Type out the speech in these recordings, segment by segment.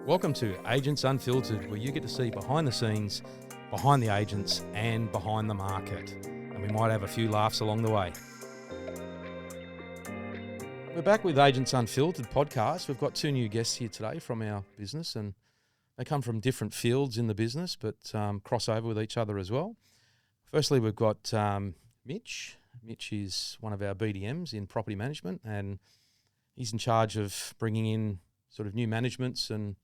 Welcome to Agents Unfiltered, where you get to see behind the scenes, behind the agents, and behind the market. And we might have a few laughs along the way. We're back with Agents Unfiltered podcast. We've got two new guests here today from our business, and they come from different fields in the business, but cross over with each other as well. Firstly, we've got Mitch. Mitch is one of our BDMs in property management, and he's in charge of bringing in sort of new managements and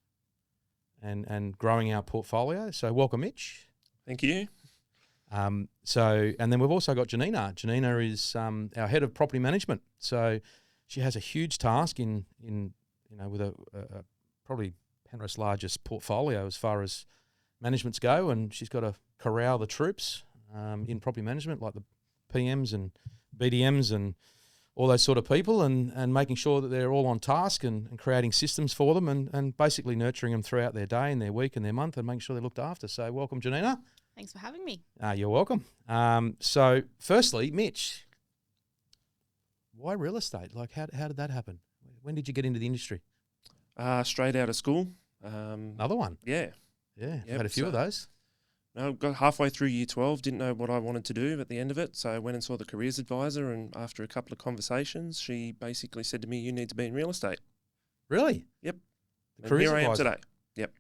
growing our portfolio. So welcome, Mitch. Thank you. And then we've also got Janina. Janina is our head of property management. So she has a huge task in with a probably Penrith's largest portfolio as far as managements go, and she's got to corral the troops in property management, like the PMs and BDMs and all those sort of people, and making sure that they're all on task and creating systems for them and basically nurturing them throughout their day and their week and their month and making sure they're looked after. So welcome, Janina. Thanks for having me. You're welcome. So firstly, Mitch, why real estate? Like, how did that happen? When did you get into the industry? Straight out of school. Another one? Yeah. Yeah, Yep, had a few of those. No, got halfway through year 12, didn't know what I wanted to do at the end of it, so I went and saw the careers advisor, and after a couple of conversations, she basically said to me, you need to be in real estate. Really? Yep. The And careers here I am advisor. today. Yep.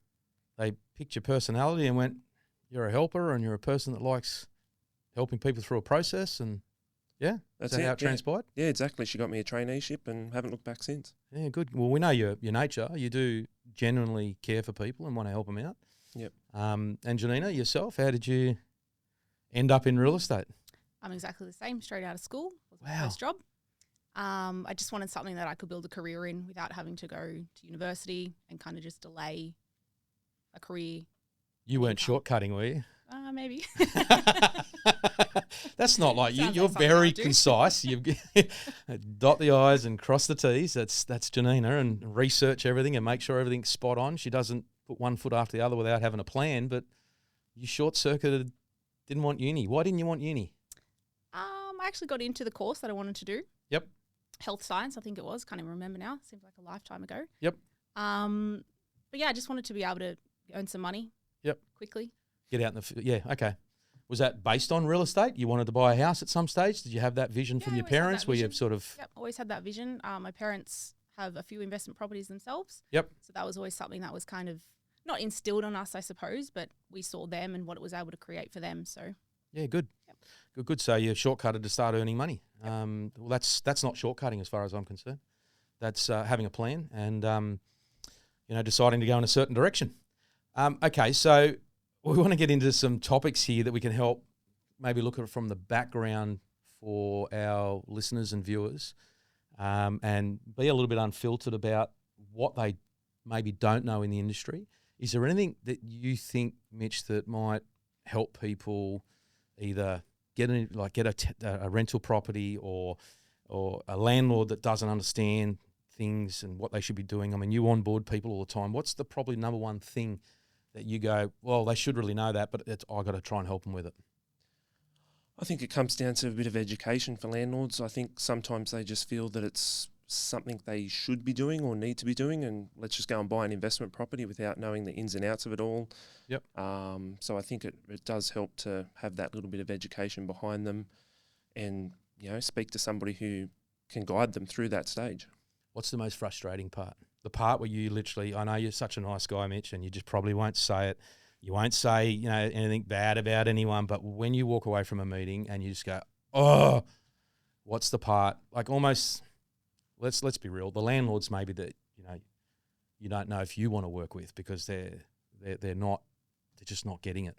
They picked your personality and went, you're a helper and you're a person that likes helping people through a process, and yeah, That's is that it, how it yeah. transpired? Yeah, exactly. She got me a traineeship and haven't looked back since. Yeah, good. Well, we know your nature. You do genuinely care for people and want to help them out. Yep. And Janina, yourself, how did you end up in real estate? I'm exactly the same, straight out of school. Was my Wow. first job. I just wanted something that I could build a career in without having to go to university and kind of just delay a career. You weren't shortcutting, were you? Maybe. That's not like you. Sounds You're like something very I'd do. concise. You dot the I's and cross the T's. That's Janina, and research everything and make sure everything's spot on. She doesn't put one foot after the other without having a plan. But you short-circuited, didn't want uni. Why didn't you want uni? I actually got into the course that I wanted to do. Yep. Health science, I think it was. Can't even remember now. Seems like a lifetime ago. Yep. But yeah, I just wanted to be able to earn some money. Yep. Quickly. Get out in the yeah. Okay. Was that based on real estate? You wanted to buy a house at some stage? Did you have that vision from Yeah, I your always had parents? that Where you vision. sort of Yep, always had that vision. My parents have a few investment properties themselves. Yep. So that was always something that was kind of not instilled on us, I suppose, but we saw them and what it was able to create for them. So Yeah, good. Yep. Good. So you shortcutted to start earning money. Well, that's not shortcutting as far as I'm concerned. That's having a plan and deciding to go in a certain direction. Okay, so we want to get into some topics here that we can help maybe look at it from the background for our listeners and viewers, and be a little bit unfiltered about what they maybe don't know in the industry. Is there anything that you think, Mitch, that might help people either get a rental property or a landlord that doesn't understand things and what they should be doing? I mean, you onboard people all the time. What's the probably number one thing that you go, well, they should really know that, but I got to try and help them with it? I think it comes down to a bit of education for landlords. I think sometimes they just feel that it's something they should be doing or need to be doing, and let's just go and buy an investment property without knowing the ins and outs of it all. Yep. So I think it does help to have that little bit of education behind them and, speak to somebody who can guide them through that stage. What's the most frustrating part? The part where you literally, I know you're such a nice guy, Mitch, and you just probably won't say it. You won't say, anything bad about anyone, but when you walk away from a meeting and you just go, oh, what's the part? Like almost, let's be real. The landlords maybe that, you don't know if you want to work with because they're just not getting it.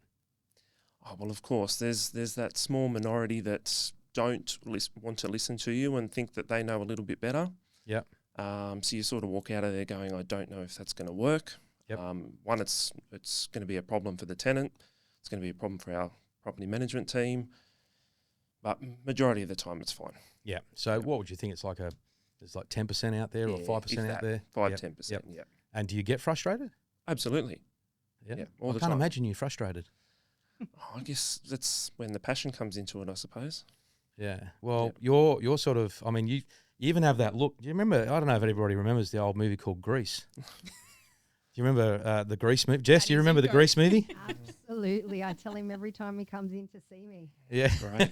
Oh, well, of course, there's that small minority that don't want to listen to you and think that they know a little bit better. Yep. So you sort of walk out of there going, I don't know if that's going to work. Yep. One, it's going to be a problem for the tenant. It's going to be a problem for our property management team. But majority of the time, it's fine. Yeah. So what would you think? It's like there's like 10% out there or 5% out there? 5-10%, Yep. yeah. And do you get frustrated? Absolutely. Yeah. all I the can't time. imagine you frustrated. I guess that's when the passion comes into it, I suppose. Yeah. Well, you're sort of, I mean, you even have that look. Do you remember, I don't know if everybody remembers the old movie called Grease. Do you remember the Grease movie? Jess, do you Danny remember the Zuko. Grease movie? Absolutely. I tell him every time he comes in to see me. Yeah. Right.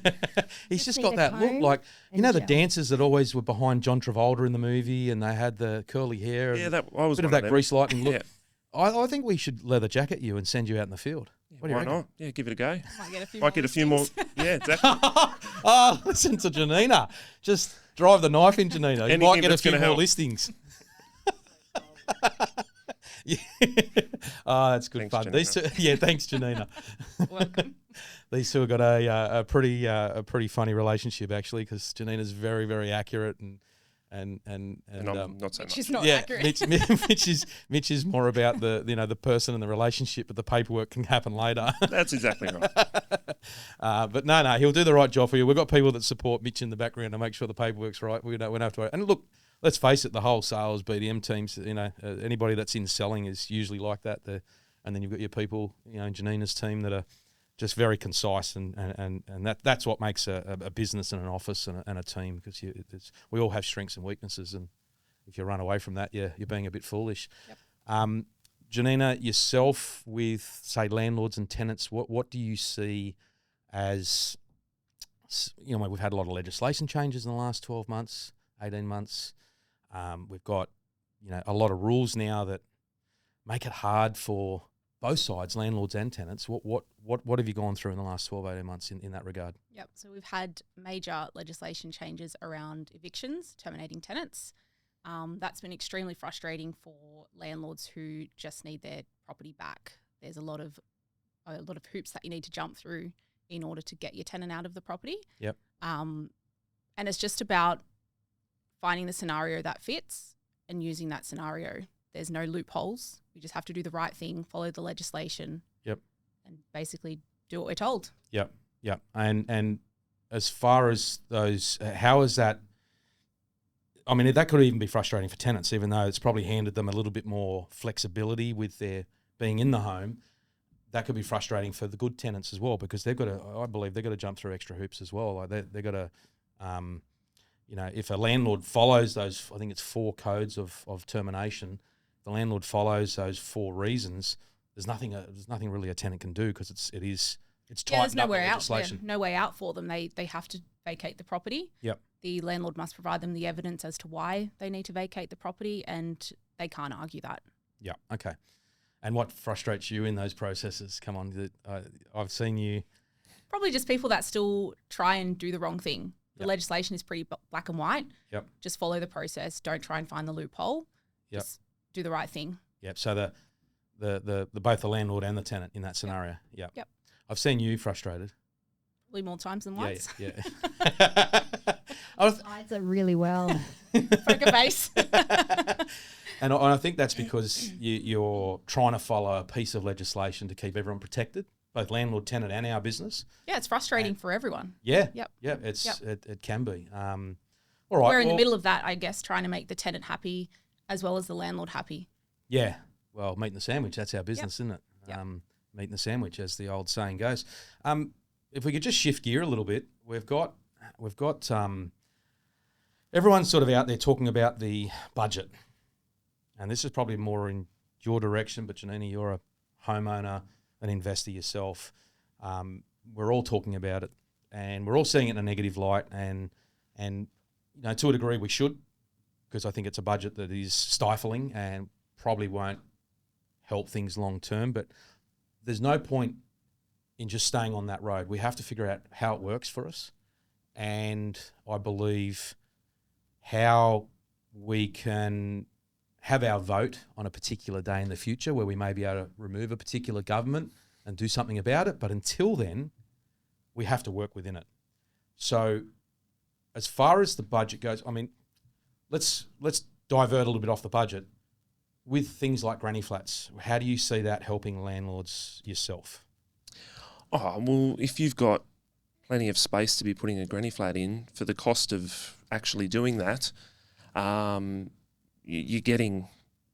He's Just just need got a that look comb like, you and know, the gel. dancers that always were behind John Travolta in the movie and they had the curly hair. Yeah, and I was bit of one that them. Grease lightning look. Yeah. I think we should leather jacket you and send you out in the field. What do you Why reckon? not? Yeah, give it a go. Might get a few Might get a few more. listings. Yeah, exactly. Oh, listen to Janina. Just drive the knife in, Janina. You Anything might get a that's few gonna more help. listings. Yeah. Oh, that's good Thanks, fun. These two, Janina. yeah, thanks, Janina. Welcome. These two have got a pretty funny relationship actually, because Janina's very, very accurate and And I'm not so Which much. is not yeah, accurate. Mitch is more about the person and the relationship, but the paperwork can happen later. That's exactly right. But no, he'll do the right job for you. We've got people that support Mitch in the background to make sure the paperwork's right. We don't have to worry. And look, let's face it, the whole sales BDM teams, anybody that's in selling is usually like that. And then you've got your people, in Janina's team that are just very concise, and that's what makes a business and an office and a team, because we all have strengths and weaknesses, and if you run away from that, you're being a bit foolish. Yep. Janina, yourself with, say, landlords and tenants, what do you see as, we've had a lot of legislation changes in the last 12 months, 18 months. We've got, a lot of rules now that make it hard for both sides, landlords and tenants. What have you gone through in the last 12, 18 months in that regard? Yep. So we've had major legislation changes around evictions, terminating tenants. That's been extremely frustrating for landlords who just need their property back. There's a lot of hoops that you need to jump through in order to get your tenant out of the property. Yep. And it's just about finding the scenario that fits and using that scenario. There's no loopholes. We just have to do the right thing, follow the legislation. Yep. And basically do what we're told. Yep. And as far as those, how is that? I mean, that could even be frustrating for tenants, even though it's probably handed them a little bit more flexibility with their being in the home. That could be frustrating for the good tenants as well, because I believe they've got to jump through extra hoops as well. Like they've got to, if a landlord follows those, I think it's 4 codes of termination, the landlord follows those 4 reasons, there's nothing really a tenant can do, because it's tightened There's up nowhere the out. legislation. No way out for them. They have to vacate the property. Yep. The landlord must provide them the evidence as to why they need to vacate the property, and they can't argue that. Yeah. Okay. And what frustrates you in those processes? Come on, I've seen you. Probably just people that still try and do the wrong thing. The Yep. legislation is pretty black and white. Yep. Just follow the process. Don't try and find the loophole. Yep. Just do the right thing. Yep. So the both the landlord and the tenant in that scenario. Yep. Yep. I've seen you frustrated. Probably more times than once. Yeah. Hides it really well. Poker face. And I think that's because you're trying to follow a piece of legislation to keep everyone protected, both landlord, tenant, and our business. Yeah, it's frustrating for everyone. Yeah. Yep. Yeah. It can be. All right. We're in the middle of that, I guess, trying to make the tenant happy as well as the landlord happy. Yeah. Well, meat and the sandwich, that's our business, isn't it? Yep. Meat and the sandwich, as the old saying goes. If we could just shift gear a little bit, we've got everyone's sort of out there talking about the budget. And this is probably more in your direction, but Janina, you're a homeowner, an investor yourself. We're all talking about it, and we're all seeing it in a negative light. And to a degree, we should, because I think it's a budget that is stifling and probably won't help things long term. But there's no point in just staying on that road. We have to figure out how it works for us, and I believe how we can have our vote on a particular day in the future where we may be able to remove a particular government and do something about it. But until then, we have to work within it. So as far as the budget goes, I mean, let's divert a little bit off the budget. With things like granny flats, how do you see that helping landlords yourself? Oh, well, if you've got plenty of space to be putting a granny flat in for the cost of actually doing that, you're getting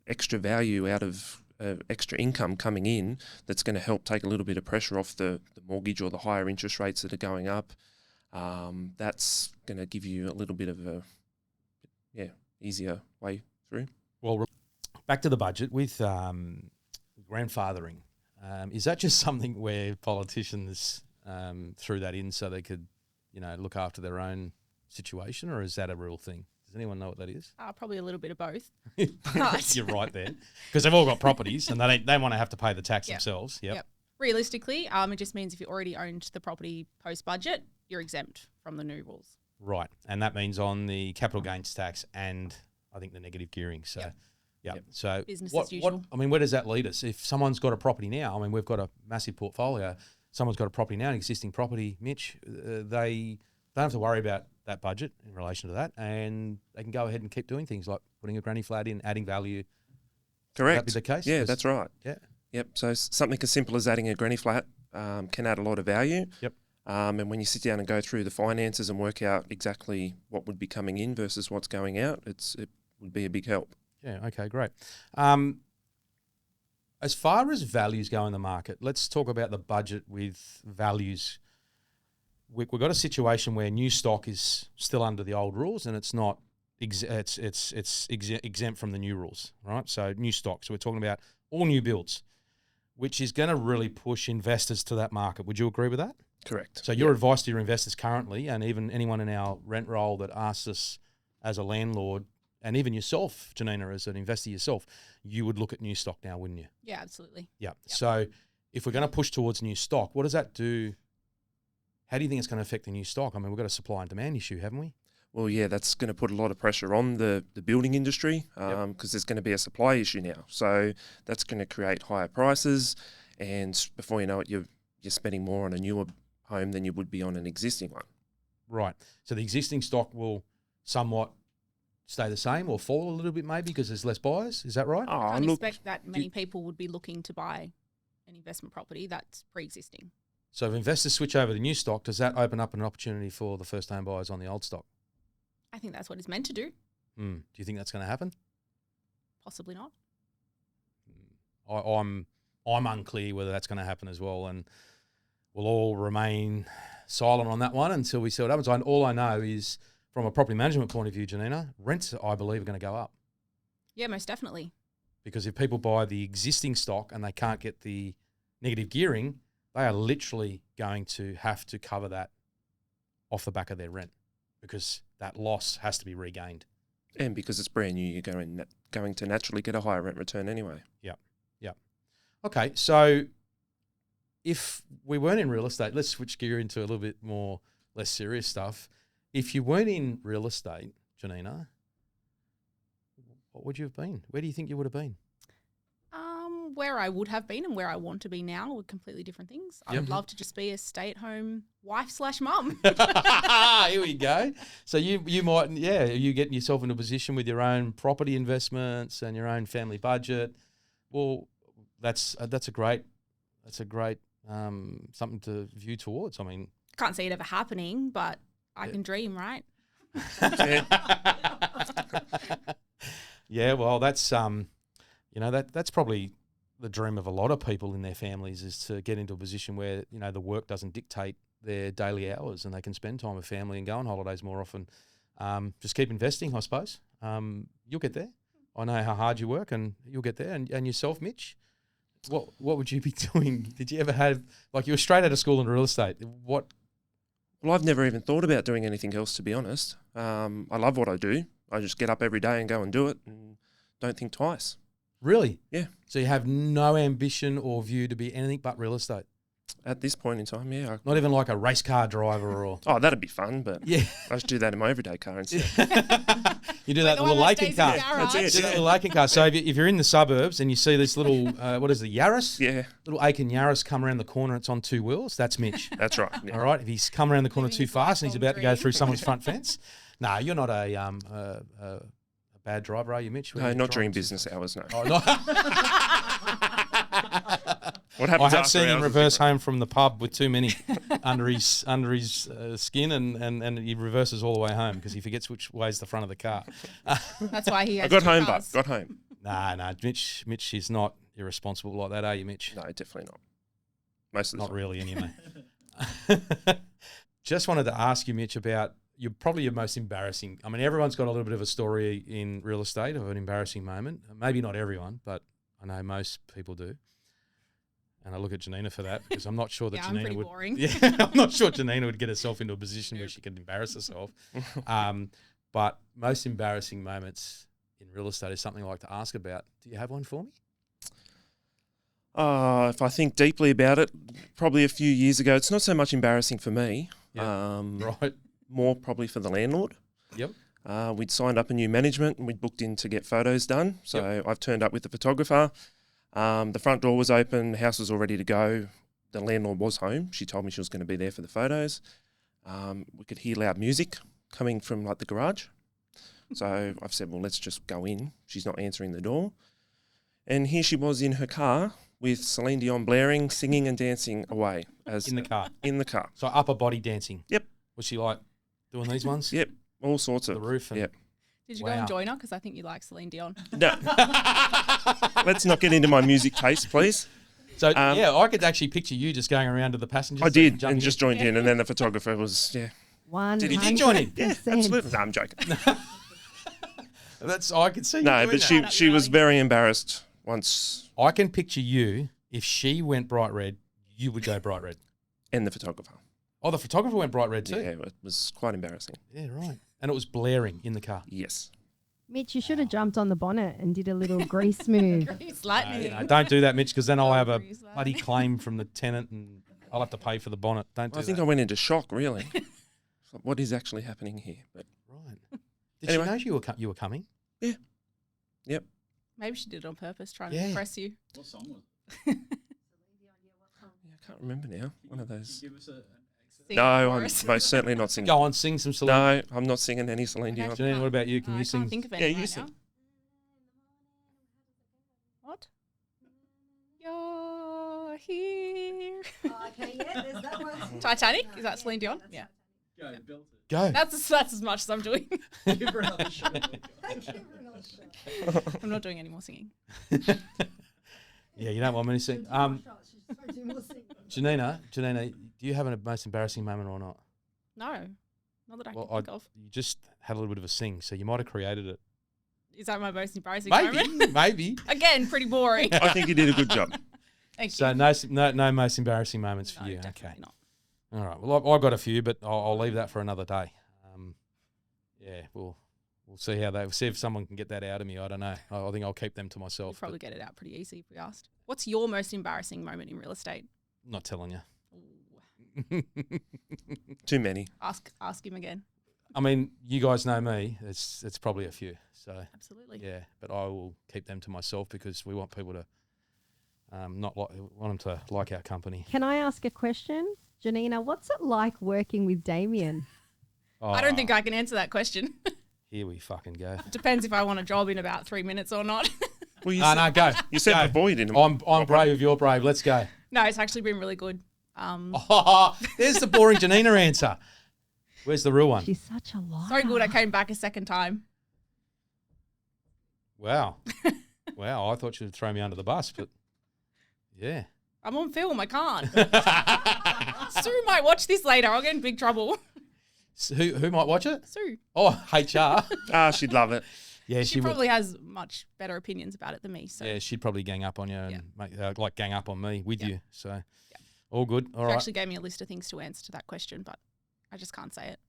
extra value out of extra income coming in that's going to help take a little bit of pressure off the mortgage or the higher interest rates that are going up. That's going to give you a little bit of a easier way through. Well, Back to the budget with grandfathering. Is that just something where politicians threw that in so they could, look after their own situation, or is that a real thing? Does anyone know what that is? Probably a little bit of both. But You're right there, because they've all got properties and they want to have to pay the tax themselves. Yep. Realistically, it just means if you already owned the property post-budget, you're exempt from the new rules. Right, and that means on the capital gains tax and I think the negative gearing. So, So business as usual. where does that lead us? If someone's got a property now, we've got a massive portfolio. Someone's got a property now, an existing property, Mitch. They don't have to worry about that budget in relation to that, and they can go ahead and keep doing things like putting a granny flat in, adding value. Correct. Would that be the case? Yeah, that's right. Yeah. Yep. So something as simple as adding a granny flat can add a lot of value. Yep. And when you sit down and go through the finances and work out exactly what would be coming in versus what's going out, it would be a big help. Yeah, okay, great. As far as values go in the market, let's talk about the budget with values. We've got a situation where new stock is still under the old rules and it's not exempt from the new rules, right? So new stock. So we're talking about all new builds, which is going to really push investors to that market. Would you agree with that? Correct. So your advice to your investors currently, and even anyone in our rent roll that asks us as a landlord, and even yourself, Janina, as an investor yourself, you would look at new stock now, wouldn't you? Yeah, absolutely. Yeah. So if we're going to push towards new stock, what does that do? How do you think it's going to affect the new stock? We've got a supply and demand issue, haven't we? Well, yeah, that's going to put a lot of pressure on the building industry because there's going to be a supply issue now. So that's going to create higher prices, and before you know it, you're spending more on a newer home than you would be on an existing one. Right. So the existing stock will somewhat stay the same or fall a little bit maybe because there's less buyers. Is that right? I can't expect that many people would be looking to buy an investment property that's pre-existing. So if investors switch over to new stock, does that open up an opportunity for the first home buyers on the old stock? I think that's what it's meant to do. Do you think that's going to happen? Possibly not. I'm unclear whether that's going to happen as well, and we'll all remain silent on that one until we see what happens. All I know is, from a property management point of view, Janina, rents, I believe, are going to go up. Yeah, most definitely. Because if people buy the existing stock and they can't get the negative gearing, they are literally going to have to cover that off the back of their rent because that loss has to be regained. And because it's brand new, you're going to naturally get a higher rent return anyway. Yeah. Okay, so if we weren't in real estate, let's switch gear into a little bit more less serious stuff. If you weren't in real estate, Janina, what would you have been? Where do you think you would have been? Where I would have been and where I want to be now are completely different things. I Yep. would love to just be a stay-at-home wife/mum. Here we go. So you might, you getting yourself in a position with your own property investments and your own family budget. Well, that's a great something to view towards. Can't see it ever happening, but I can dream, right? Yeah, well, that's that's probably the dream of a lot of people in their families, is to get into a position where the work doesn't dictate their daily hours and they can spend time with family and go on holidays more often. Just keep investing, I suppose. You'll get there. I know how hard you work, and you'll get there. And yourself, Mitch, what would you be doing? Did you ever have, you were straight out of school in real estate? What? Well, I've never even thought about doing anything else, to be honest. I love what I do. I just get up every day and go and do it and don't think twice. Really? Yeah. So you have no ambition or view to be anything but real estate? At this point in time, yeah. Not even like a race car driver or... Oh, that'd be fun, but yeah, I just do that in my everyday car instead. You do that in the little Laken car. That's it. Do that little Laken car. So if you're in the suburbs and you see this little, what is it, Yaris? Yeah. Little Aiken Yaris come around the corner, it's on two wheels, that's Mitch. That's right. Yeah. All right, if he's come around the corner Living too his fast and he's lifelong about to go dream. through someone's front fence. No, you're not a bad driver, are you, Mitch? No, not during business hours, no. Oh, no. What I happens have after seen him hours is reverse different. home from the pub with too many under his skin, and he reverses all the way home because he forgets which way's the front of the car. That's why he has I got two home, cars. but got home. Nah, Mitch is not irresponsible like that, are you, Mitch? No, definitely not. Most of the Not time. really, anyway. Just wanted to ask you, Mitch, about you're probably your most embarrassing. I mean, everyone's got a little bit of a story in real estate of an embarrassing moment. Maybe not everyone, but I know most people do. And I look at Janina for that because I'm not sure that Yeah, I'm Janina pretty would. boring. Yeah, I'm not sure Janina would get herself into a position where she could embarrass herself. But most embarrassing moments in real estate is something I like to ask about. Do you have one for me? If I think deeply about it, probably a few years ago, it's not so much embarrassing for me. Right. More probably for the landlord. Yep. We'd signed up a new management and we'd booked in to get photos done. So I've turned up with the photographer. The front door was open, the house was all ready to go. The landlord was home. She told me she was going to be there for the photos. We could hear loud music coming from like the garage. So I've said, well, let's just go in. She's not answering the door. And here she was in her car with Celine Dion blaring, singing and dancing away. As In the car. In the car. So upper body dancing. Yep. Was she like doing these ones? Yep. All sorts The of. roof. And, Yep. Did you go and join her? Because I think you like Celine Dion. No. Let's not get into my music taste, please. So, I could actually picture you just going around to the passengers. I did, jumping and just joined in, and then the photographer was, Did he join in? Yeah, absolutely. No, I'm joking. I could see you No, doing but that. she was very embarrassed once, I can picture you, if she went bright red, you would go bright red. and the photographer. Oh, the photographer went bright red too? Yeah, it was quite embarrassing. Yeah, right. And it was blaring in the car. Yes. Mitch, you should have jumped on the bonnet and did a little grease move. It's lightning. No, don't do that, Mitch, because then I'll have a Grease lightning. bloody claim from the tenant and I'll have to pay for the bonnet. Don't do I think that. I went into shock, really. What is actually happening here? But Right. Did Anyway. she know you were coming? yep. Maybe she did it on purpose, trying Yeah. to impress you. What song was it? Yeah, I can't remember now. One of those. Give us an Sing No, it for I'm us. most certainly not singing. Go on, sing some Celine. No, I'm not singing any Celine Dion. Okay. Janine, what about you? Can No, you I sing? can't think of Yeah, any you right sing. now. What? You're here. Okay, yeah, there's that one. Titanic? Is that Celine Dion? Yeah. Go, built it. Go. That's as much as I'm doing. Give her another shot. I'm not doing any more singing. Yeah, you don't want me to sing. Janina, do you have a most embarrassing moment or not? No, not that I Well, can think of. you just had a little bit of a sing, so you might have created it. Is that my most embarrassing Maybe, moment? maybe. Again, pretty boring. I think you did a good job. Thank So you. no most embarrassing moments for No, you. definitely Okay. not. All right. Well, I've got a few, but I'll leave that for another day. Yeah, we'll see see if someone can get that out of me. I don't know. I think I'll keep them to We'll myself. probably get it out pretty easy if we asked. What's your most embarrassing moment in real estate? But not telling you. Ooh, Too many. ask him again. I mean, you guys know me. It's probably a few. So Absolutely. yeah, but I will keep them to myself because we want people to want them to like our company. Can I ask a question? Janina, what's it like working with Damien? I don't think I can answer that question. Here we fucking go. Depends if I want a job in about 3 minutes or not. Well, you No, no, go. You said Go. before you didn't. I'm brave if you're brave. Let's go. No, it's actually been really good. Oh, there's the boring Janina answer. Where's the real one? She's such a liar. So good I came back a second time. Wow. Wow, I thought you'd throw me under the bus, but yeah. I'm on film, I can't. Sue might watch this later. I'll get in big trouble. Who might watch it? Sue. Oh, HR. She'd love it. Yeah, She would. probably has much better opinions about it than me. So Yeah, she'd probably gang up on you and make, gang up on me with Yeah. you. So all good. All she right. actually gave me a list of things to answer to that question, but I just can't say it.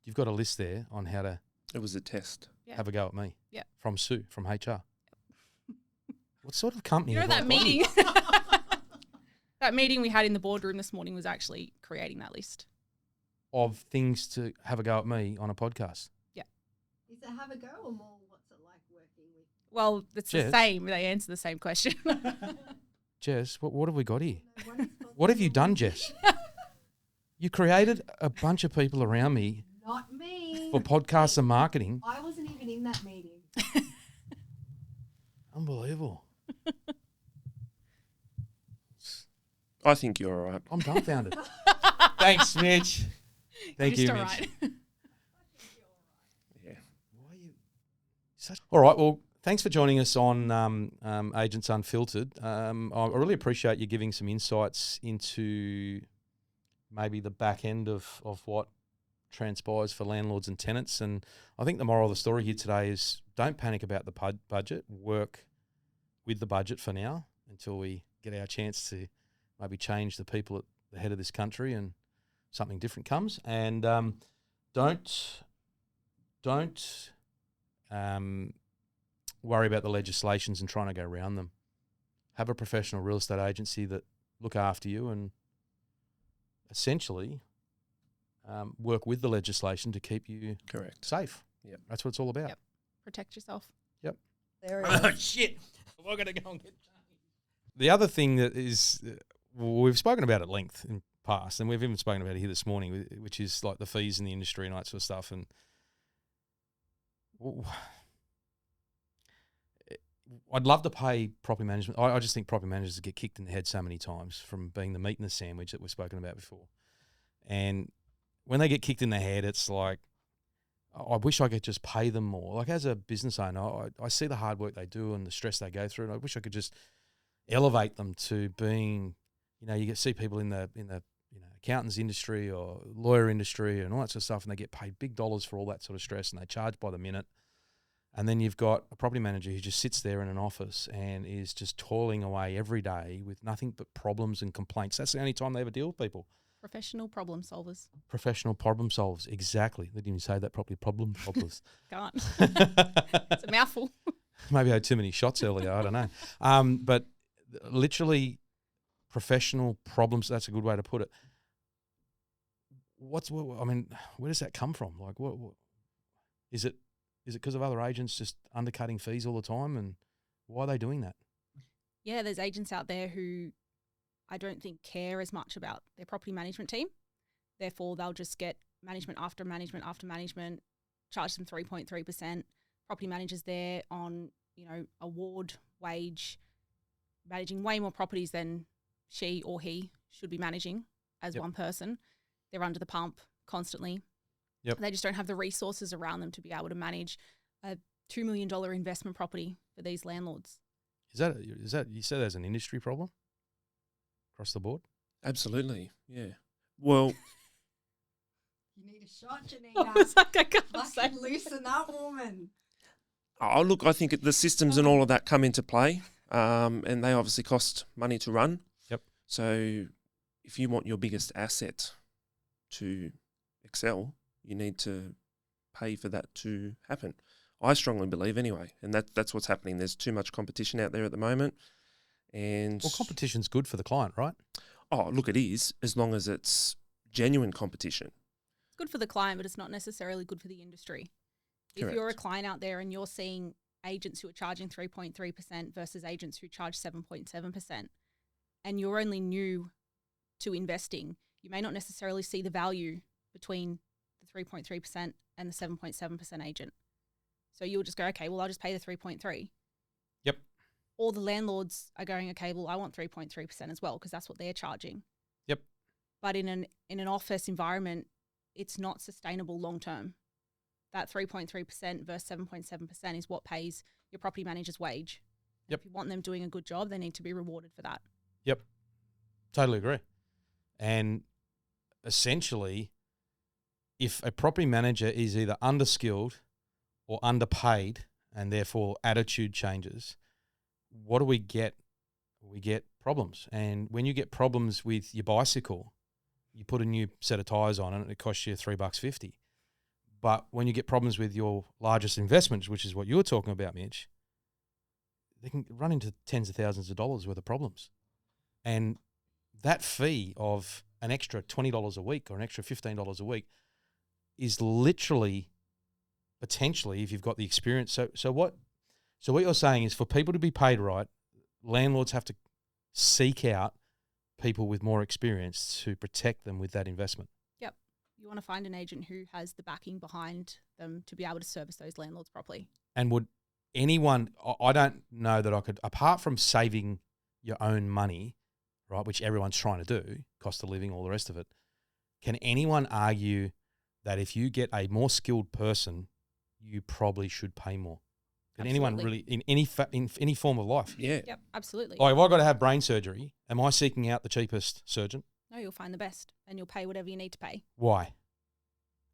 You've got a list there on how to It was a test. Yeah. have a go at me. Yeah. From Sue, from HR. What sort of company? You know have I that got? meeting? That meeting we had in the boardroom this morning was actually creating that list. Of things to have a go at me on a podcast. Is it have a go or more what's it like working with? Well, it's the Jess? same. They answer the same question. Jess, what have we got here? What have you done, Jess? You created a bunch of people around me Not me. for podcasts and marketing. I wasn't even in that meeting. Unbelievable. I think you're all right. I'm dumbfounded. Thanks, Mitch. Thank Just you, all Mitch. right. Yeah. Why are you All right. Well, thanks for joining us on Agents Unfiltered. I really appreciate you giving some insights into maybe the back end of what transpires for landlords and tenants. And I think the moral of the story here today is don't panic about the budget. Work with the budget for now until we get our chance to maybe change the people at the head of this country and something different comes. And don't worry about the legislations and trying to go around them. Have a professional real estate agency that look after you and essentially work with the legislation to keep you Correct. safe. Yep. That's what it's all about. Yep. Protect yourself. There it Oh, is. shit. We're going to go and get changed. The other thing that is, we've spoken about at length in past, and we've even spoken about it here this morning, which is like the fees in the industry and all that sort of stuff. And I'd love to pay property management. I just think property managers get kicked in the head so many times from being the meat in the sandwich that we've spoken about before. And when they get kicked in the head, it's like, I wish I could just pay them more. Like as a business owner, I see the hard work they do and the stress they go through, and I wish I could just elevate them to being, you see people in the accountants industry or lawyer industry and all that sort of stuff, and they get paid big dollars for all that sort of stress, and they charge by the minute. And then you've got a property manager who just sits there in an office and is just toiling away every day with nothing but problems and complaints. That's the only time they ever deal with people. Professional problem solvers. Professional problem solvers, exactly. They didn't even say that properly. Problem solvers. Can't. It's a mouthful. Maybe I had too many shots earlier. I don't know. But literally, professional problems. That's a good way to put it. Where does that come from? Like, what is it? Is it because of other agents just undercutting fees all the time? And why are they doing that? Yeah, there's agents out there who I don't think care as much about their property management team. Therefore, they'll just get management after management after management, charge them 3.3%. Property managers there on, award wage, managing way more properties than she or he should be managing as one person. They're under the pump constantly. Yep. They just don't have the resources around them to be able to manage a $2 million investment property for these landlords. Is that you said there's an industry problem across the board? Absolutely, yeah. Well, You need a shot, I Janina. was like, I can't say. Fucking loosen up, woman. look, I think the systems and all of that come into play, and they obviously cost money to run. Yep. So if you want your biggest asset to excel, you need to pay for that to happen. I strongly believe anyway, and that's what's happening. There's too much competition out there at the moment. And Well, competition's good for the client, right? oh, look, it is, as long as it's genuine competition. It's good for the client, but it's not necessarily good for the industry. If you're a Correct. client out there and you're seeing agents who are charging 3.3% versus agents who charge 7.7%, and you're only new to investing, you may not necessarily see the value between the 3.3% and the 7.7% agent. So you'll just go, okay, well, I'll just pay the 3.3. Yep. All the landlords are going, okay, well, I want 3.3% as well because that's what they're charging. Yep. But in an office environment, it's not sustainable long term. That 3.3% versus 7.7% is what pays your property manager's wage. Yep. If you want them doing a good job, they need to be rewarded for that. Yep. Totally agree. And essentially, if a property manager is either underskilled or underpaid and therefore attitude changes, what do we get? We get problems. And when you get problems with your bicycle, you put a new set of tyres on it and it costs you $3.50. But when you get problems with your largest investments, which is what you were talking about, Mitch, they can run into tens of thousands of dollars worth of problems. And that fee of an extra $20 a week or an extra $15 a week is literally, potentially, if you've got the experience. So what you're saying is, for people to be paid right, landlords have to seek out people with more experience to protect them with that investment. Yep. You want to find an agent who has the backing behind them to be able to service those landlords properly. And would anyone, I don't know that I could, apart from saving your own money, right, which everyone's trying to do, cost of living, all the rest of it, can anyone argue that if you get a more skilled person, you probably should pay more? Can anyone Absolutely. really, in any form of life? Yeah. Yep, absolutely. Like, if I've got to have brain surgery, am I seeking out the cheapest surgeon? No, you'll find the best and you'll pay whatever you need to pay. Why?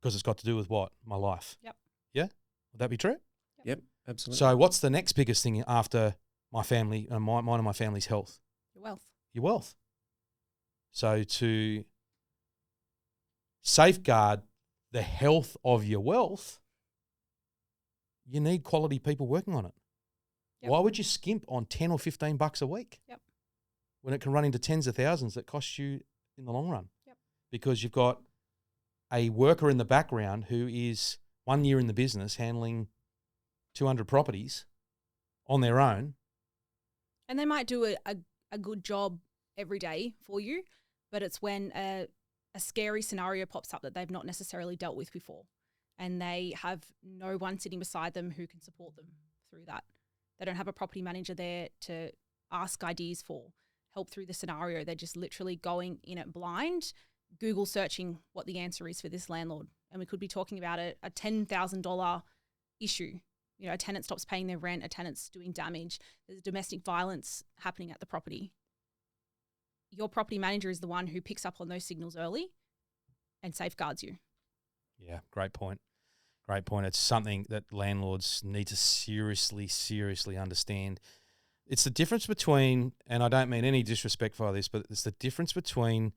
because it's got to do with what? My life. Yep. Yeah? Would that be true? Yep, absolutely. So what's the next biggest thing after my family and mine and my family's health? Your wealth. Your wealth. So to safeguard the health of your wealth, you need quality people working on it. Yep. Why would you skimp on 10 or 15 bucks a week? Yep. When it can run into tens of thousands that cost you in the long run? Yep. Because you've got a worker in the background who is 1 year in the business handling 200 properties on their own. And they might do a good job every day for you, but it's when a scary scenario pops up that they've not necessarily dealt with before, and they have no one sitting beside them who can support them through that. They don't have a property manager there to ask ideas for, help through the scenario. They're just literally going in it blind, Google searching what the answer is for this landlord. And we could be talking about a $10,000 issue. You know, a tenant stops paying their rent, a tenant's doing damage, there's domestic violence happening at the property. Your property manager is the one who picks up on those signals early and safeguards you. Yeah, great point. Great point. It's something that landlords need to seriously understand. It's the difference between, and I don't mean any disrespect for this, but it's the difference between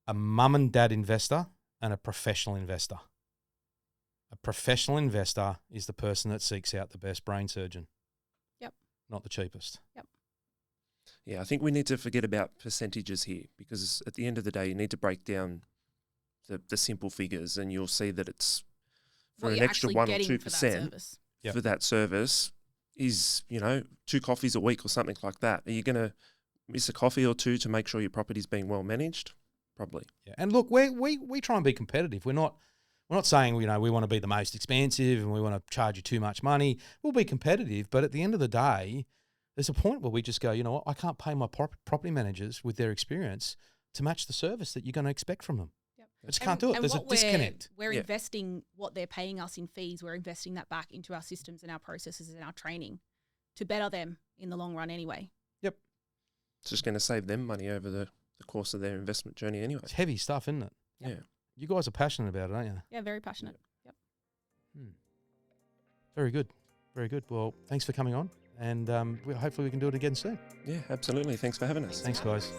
a mum and dad investor and a professional investor. A professional investor is the person that seeks out the best brain surgeon. Yep. Not the cheapest. Yep. Yeah, I think we need to forget about percentages here, because at the end of the day, you need to break down the simple figures, and you'll see that it's for What an you're extra actually 1 or getting 2% for that service. Yep. for that service is, 2 coffees a week or something like that. Are you going to miss a coffee or two to make sure your property's being well managed? Probably. Yeah. And look, we try and be competitive. We're not saying, we want to be the most expensive and we want to charge you too much money. We'll be competitive, but at the end of the day, there's a point where we just go, you know what, I can't pay my property managers with their experience to match the service that you're going to expect from them. Yep. I just can't do it. There's a disconnect. We're Yeah. investing what they're paying us in fees. We're investing that back into our systems and our processes and our training to better them in the long run anyway. Yep. It's just going to save them money over the course of their investment journey anyway. It's heavy stuff, isn't it? Yep. Yeah. You guys are passionate about it, aren't you? Yeah, very passionate. Yep. Very good. Very good. Well, thanks for coming on. And hopefully we can do it again soon. Yeah, absolutely. Thanks for having us. Thanks, guys.